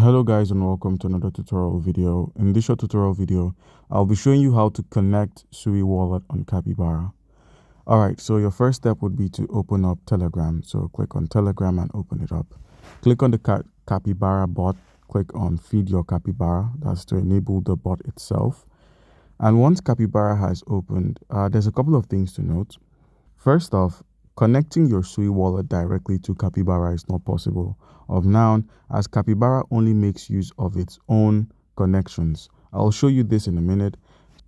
Hello guys, and welcome to another tutorial video. In this short tutorial video, I'll be showing you how to connect Sui Wallet on Capybara. Alright, so your first step would be to open up Telegram. So click on Telegram and open it up. Click on the Capybara bot. Click on Feed Your Capybara. That's to enable the bot itself. And once Capybara has opened, there's a couple of things to note. First off, connecting your Sui wallet directly to Capybara is not possible of now, as Capybara only makes use of its own connections. I'll show you this in a minute.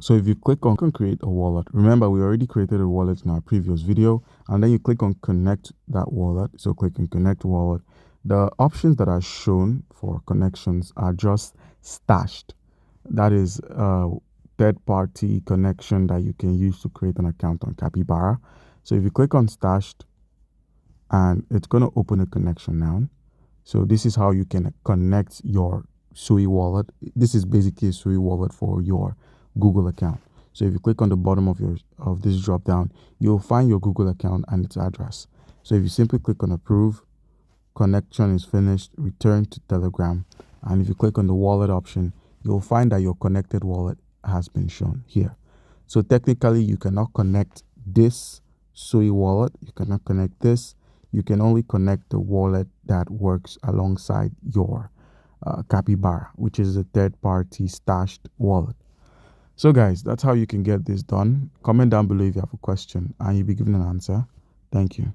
So if you click on create a wallet, remember we already created a wallet in our previous video, and then you click on connect that wallet. So click on connect wallet. The options that are shown for connections are just stashed. That is a third-party connection that you can use to create an account on Capybara. So if you click on stashed, and it's going to open a connection now. So this is how you can connect your Sui wallet. This is basically a Sui wallet for your Google account. So if you click on the bottom of this drop down, you'll find your Google account and its address. So if you simply click on approve, connection is finished, return to Telegram, and if you click on the wallet option, you'll find that your connected wallet has been shown here. So technically you cannot connect this Sui wallet, you cannot connect this. You can only connect the wallet that works alongside your Capybara, which is a third-party stashed wallet. So guys, that's how you can get this done. Comment down below if you have a question and you'll be given an answer. Thank you.